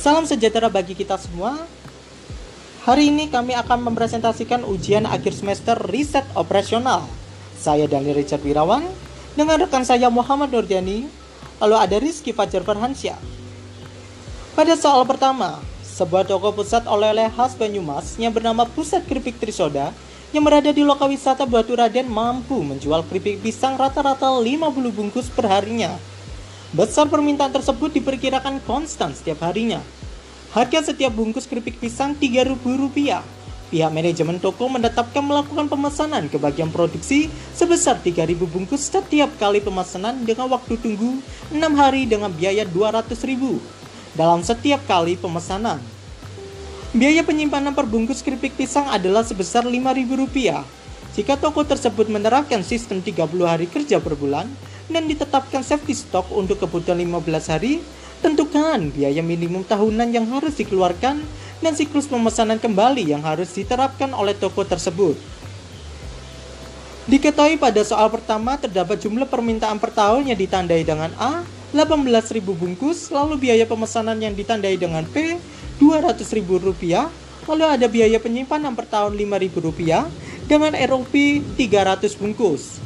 Salam sejahtera bagi kita semua. Hari ini kami akan mempresentasikan ujian akhir semester riset operasional. Saya Daniel Richard Wirawan dengan rekan saya Muhammad Nurjani, lalu ada Rizky Fajar Farhansyah. Pada soal pertama, sebuah toko pusat oleh-oleh khas Banyumas yang bernama Pusat Keripik Trisoda yang berada di Lokawisata Baturaden mampu menjual keripik pisang rata-rata 50 bungkus per harinya. Besar permintaan tersebut diperkirakan konstan setiap harinya. Harga setiap bungkus keripik pisang Rp3.000. Pihak manajemen toko menetapkan melakukan pemesanan ke bagian produksi sebesar 3.000 bungkus setiap kali pemesanan dengan waktu tunggu 6 hari dengan biaya Rp200.000 dalam setiap kali pemesanan. Biaya penyimpanan per bungkus keripik pisang adalah sebesar Rp5.000. Jika toko tersebut menerapkan sistem 30 hari kerja per bulan dan ditetapkan safety stock untuk kebutuhan 15 hari, tentukan biaya minimum tahunan yang harus dikeluarkan dan siklus pemesanan kembali yang harus diterapkan oleh toko tersebut. Diketahui pada soal pertama terdapat jumlah permintaan per tahun yang ditandai dengan A, 18.000 bungkus, lalu biaya pemesanan yang ditandai dengan P, Rp200.000, lalu ada biaya penyimpanan per tahun Rp5.000 dengan ROP 300 bungkus,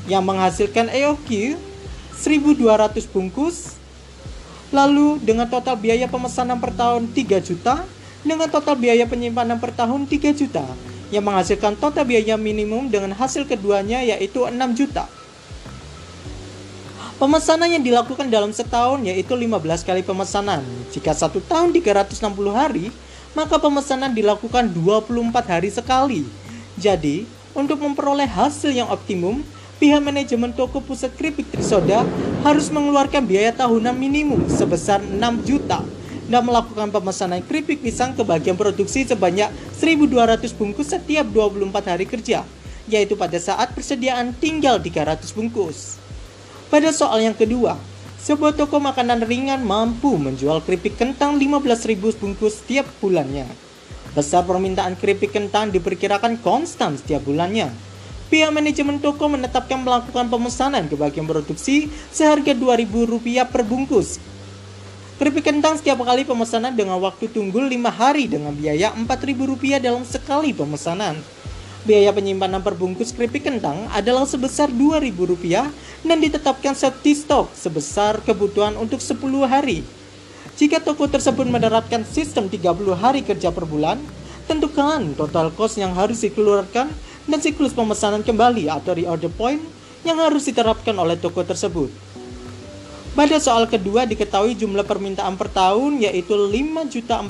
yang menghasilkan EOQ 1.200 bungkus. Lalu dengan total biaya pemesanan per tahun 3 juta, dengan total biaya penyimpanan per tahun 3 juta, yang menghasilkan total biaya minimum dengan hasil keduanya yaitu 6 juta. Pemesanan yang dilakukan dalam setahun yaitu 15 kali pemesanan. Jika 1 tahun 360 hari, maka pemesanan dilakukan 24 hari sekali. Jadi, untuk memperoleh hasil yang optimum, pihak manajemen toko Pusat Keripik Trisoda harus mengeluarkan biaya tahunan minimum sebesar 6 juta dan melakukan pemesanan keripik pisang ke bagian produksi sebanyak 1.200 bungkus setiap 24 hari kerja, yaitu pada saat persediaan tinggal 300 bungkus. Pada soal yang kedua, sebuah toko makanan ringan mampu menjual keripik kentang 15.000 bungkus setiap bulannya. Besar permintaan keripik kentang diperkirakan konstan setiap bulannya. Pihak manajemen toko menetapkan melakukan pemesanan ke bagian produksi seharga Rp2.000 per bungkus. Keripik kentang setiap kali pemesanan dengan waktu tunggu 5 hari dengan biaya Rp4.000 dalam sekali pemesanan. Biaya penyimpanan per bungkus keripik kentang adalah sebesar Rp2.000 dan ditetapkan safety stock sebesar kebutuhan untuk 10 hari. Jika toko tersebut menerapkan sistem 30 hari kerja per bulan, tentukan total cost yang harus dikeluarkan dan siklus pemesanan kembali atau reorder point yang harus diterapkan oleh toko tersebut. Pada soal kedua diketahui jumlah permintaan per tahun yaitu 5.400.000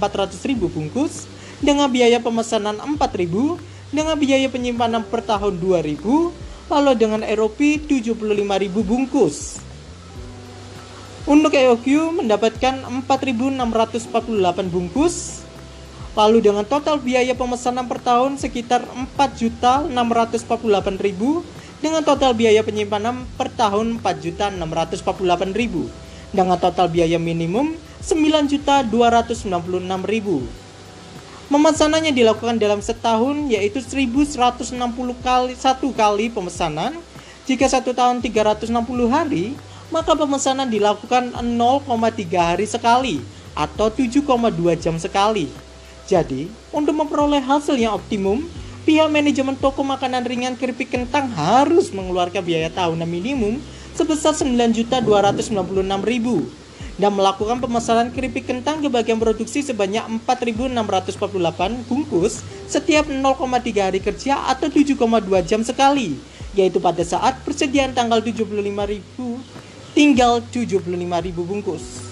bungkus dengan biaya pemesanan 4.000, dengan biaya penyimpanan per tahun 2.000, lalu dengan ROP 75.000 bungkus. Untuk EOQ mendapatkan 4.648 bungkus, lalu dengan total biaya pemesanan per tahun sekitar 4.648.000, dengan total biaya penyimpanan per tahun 4.648.000, dengan total biaya minimum 9.296.000. Pemesanan yang dilakukan dalam setahun yaitu 1.160 kali satu kali pemesanan. Jika 1 tahun 360 hari, maka pemesanan dilakukan 0,3 hari sekali atau 7,2 jam sekali. Jadi, untuk memperoleh hasil yang optimum, pihak manajemen toko makanan ringan keripik kentang harus mengeluarkan biaya tahunan minimum sebesar Rp9.296.000 dan melakukan pemesanan keripik kentang ke bagian produksi sebanyak 4.648 bungkus setiap 0,3 hari kerja atau 7,2 jam sekali, yaitu pada saat persediaan tinggal 75.000 bungkus.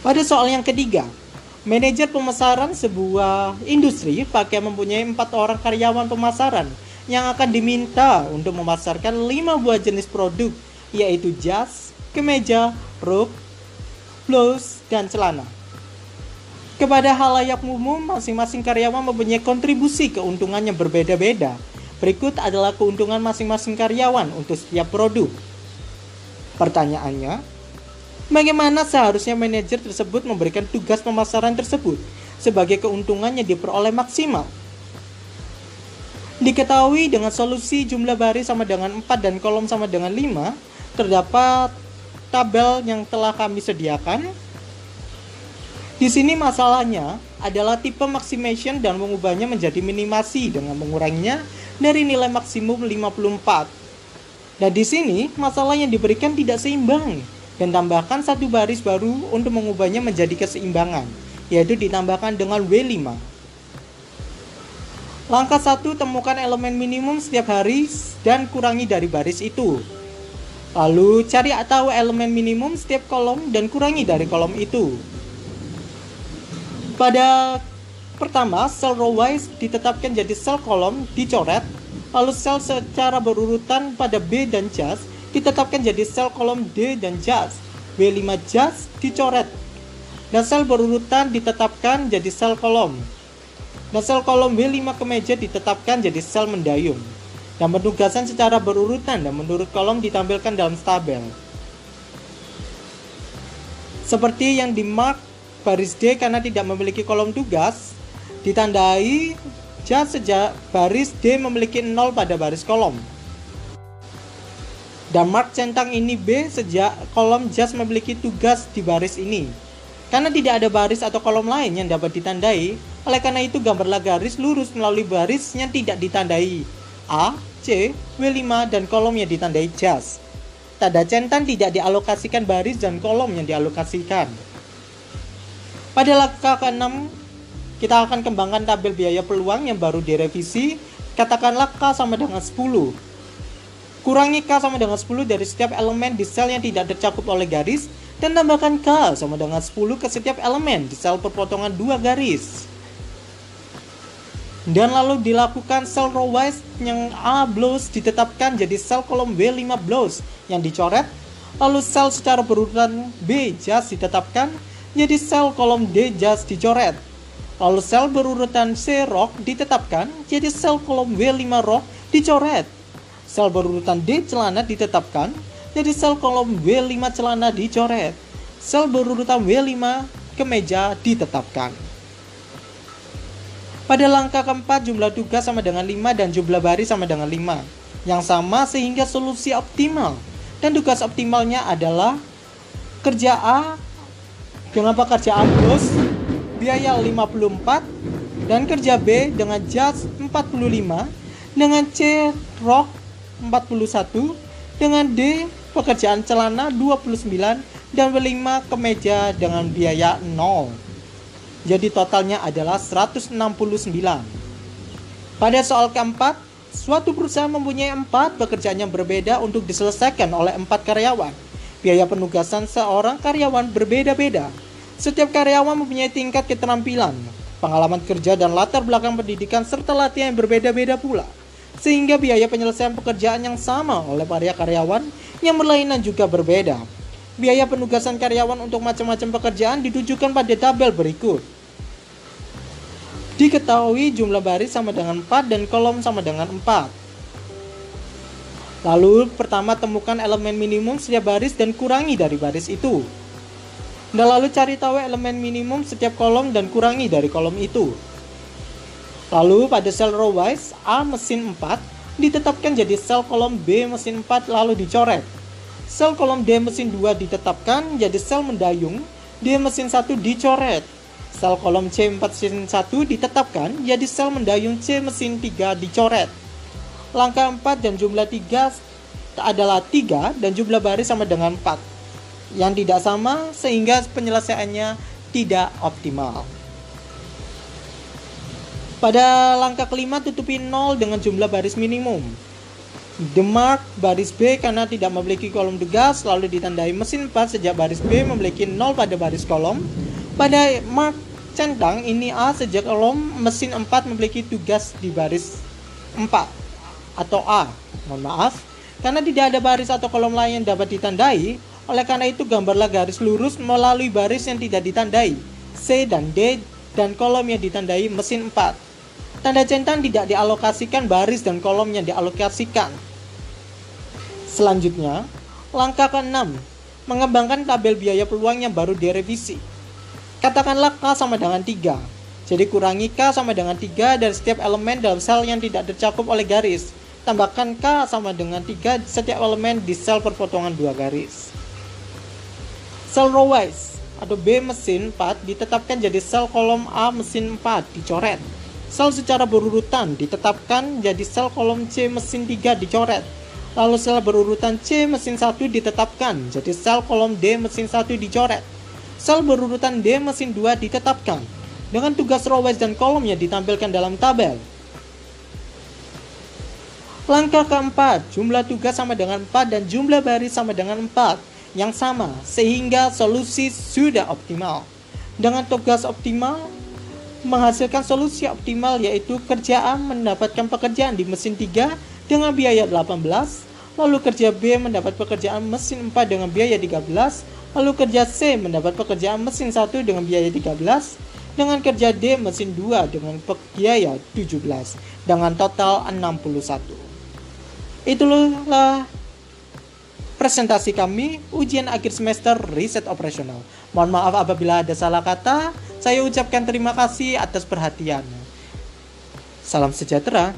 Pada soal yang ketiga, manajer pemasaran sebuah industri pakaian mempunyai 4 orang karyawan pemasaran yang akan diminta untuk memasarkan 5 buah jenis produk, yaitu jas, kemeja, rok, blouse, dan celana. Kepada halayak umum, masing-masing karyawan mempunyai kontribusi keuntungan yang berbeda-beda. Berikut adalah keuntungan masing-masing karyawan untuk setiap produk. Pertanyaannya, bagaimana seharusnya manajer tersebut memberikan tugas pemasaran tersebut sebagai keuntungan yang diperoleh maksimal? Diketahui dengan solusi jumlah baris sama dengan 4 dan kolom sama dengan 5, terdapat tabel yang telah kami sediakan. Di sini masalahnya adalah tipe maximation dan mengubahnya menjadi minimasi dengan menguranginya dari nilai maksimum 54. Dan di sini masalah yang diberikan tidak seimbang dan tambahkan satu baris baru untuk mengubahnya menjadi keseimbangan, yaitu ditambahkan dengan W5. Langkah 1, temukan elemen minimum setiap baris dan kurangi dari baris itu. Lalu cari tahu elemen minimum setiap kolom dan kurangi dari kolom itu. Pada pertama, sel row wise ditetapkan jadi sel kolom dicoret, lalu sel secara berurutan pada B dan jas ditetapkan jadi sel kolom D dan jas, W5 jas dicoret, dan sel berurutan ditetapkan jadi sel kolom. Dan sel kolom W5 kemeja ditetapkan jadi sel mendayung. Dan penugasan secara berurutan dan menurut kolom ditampilkan dalam tabel. Seperti yang di mark baris D karena tidak memiliki kolom tugas, ditandai jas sejak baris D memiliki 0 pada baris kolom. Dan mark centang ini B sejak kolom jas memiliki tugas di baris ini. Karena tidak ada baris atau kolom lain yang dapat ditandai, oleh karena itu gambarlah garis lurus melalui baris yang tidak ditandai A, C, W5 dan kolom yang ditandai jas. Tanda centang tidak dialokasikan baris dan kolom yang dialokasikan. Pada langkah ke-6, kita akan kembangkan tabel biaya peluang yang baru direvisi. Katakanlah K sama dengan 10. Kurangi K sama dengan 10 dari setiap elemen di sel yang tidak tercakup oleh garis, dan tambahkan K sama dengan 10 ke setiap elemen di sel perpotongan 2 garis. Dan lalu dilakukan sel row wise yang A blows ditetapkan jadi sel kolom W5 blows yang dicoret, lalu sel secara berurutan B jas ditetapkan jadi sel kolom D jas dicoret, lalu sel berurutan C rock ditetapkan jadi sel kolom W5 rock dicoret, sel berurutan D celana ditetapkan jadi sel kolom W5 celana dicoret, sel berurutan W5 kemeja ditetapkan. Pada langkah keempat, jumlah tugas sama dengan 5 dan jumlah baris sama dengan 5 yang sama sehingga solusi optimal, dan tugas optimalnya adalah kerja A dengan pekerjaan bos biaya 54 dan kerja B dengan jas 45 dengan C rok 41 dengan D pekerjaan celana 29 dan W5 kemeja dengan biaya 0. Jadi totalnya adalah 169. Pada soal keempat, suatu perusahaan mempunyai 4 pekerjaan yang berbeda untuk diselesaikan oleh 4 karyawan. Biaya penugasan seorang karyawan berbeda-beda. Setiap karyawan mempunyai tingkat keterampilan, pengalaman kerja dan latar belakang pendidikan serta latihan yang berbeda-beda pula. Sehingga biaya penyelesaian pekerjaan yang sama oleh para karyawan yang berlainan juga berbeda. Biaya penugasan karyawan untuk macam-macam pekerjaan ditujukan pada tabel berikut. Diketahui jumlah baris sama dengan 4 dan kolom sama dengan 4. Lalu pertama temukan elemen minimum setiap baris dan kurangi dari baris itu. Dan lalu cari tahu elemen minimum setiap kolom dan kurangi dari kolom itu. Lalu pada sel row wise A mesin 4 ditetapkan jadi sel kolom B mesin 4 lalu dicoret. Sel kolom D mesin 2 ditetapkan jadi sel mendayung D mesin 1 dicoret. Sel kolom C mesin 1 ditetapkan jadi sel mendayung C mesin 3 dicoret. Langkah 4 dan jumlah 3 adalah 3 dan jumlah baris sama dengan 4 yang tidak sama sehingga penyelesaiannya tidak optimal. Pada langkah kelima tutupi 0 dengan jumlah baris minimum. Demark baris B karena tidak memiliki kolom tugas lalu ditandai mesin 4 sejak baris B memiliki 0 pada baris kolom. Pada mark centang ini A sejak kolom mesin 4 memiliki tugas di baris 4 atau A, mohon maaf, karena tidak ada baris atau kolom lain yang dapat ditandai. Oleh karena itu gambarlah garis lurus melalui baris yang tidak ditandai C dan D dan kolom yang ditandai mesin 4. Tanda centang tidak dialokasikan baris dan kolom yang dialokasikan. Selanjutnya, langkah ke-6, mengembangkan tabel biaya peluang yang baru direvisi. Katakanlah K sama dengan 3. Jadi kurangi K sama dengan 3 dari setiap elemen dalam sel yang tidak tercakup oleh garis. Tambahkan K sama dengan 3 setiap elemen di sel perpotongan 2 garis. Sel row wise atau B mesin 4 ditetapkan jadi sel kolom A mesin 4 dicoret. Sel secara berurutan ditetapkan jadi sel kolom C mesin 3 dicoret. Lalu sel berurutan C mesin 1 ditetapkan jadi sel kolom D mesin 1 dicoret. Sel berurutan D mesin 2 ditetapkan dengan tugas row wise dan kolomnya ditampilkan dalam tabel. Langkah keempat, jumlah tugas sama dengan 4 dan jumlah baris sama dengan 4 yang sama, sehingga solusi sudah optimal. Dengan tugas optimal, menghasilkan solusi optimal yaitu kerja A mendapatkan pekerjaan di mesin 3 dengan biaya 18, lalu kerja B mendapat pekerjaan mesin 4 dengan biaya 13, lalu kerja C mendapat pekerjaan mesin 1 dengan biaya 13, dengan kerja D mesin 2 dengan biaya 17, dengan total 61. Itulah presentasi kami ujian akhir semester riset operasional. Mohon maaf apabila ada salah kata. Saya ucapkan terima kasih atas perhatiannya. Salam sejahtera.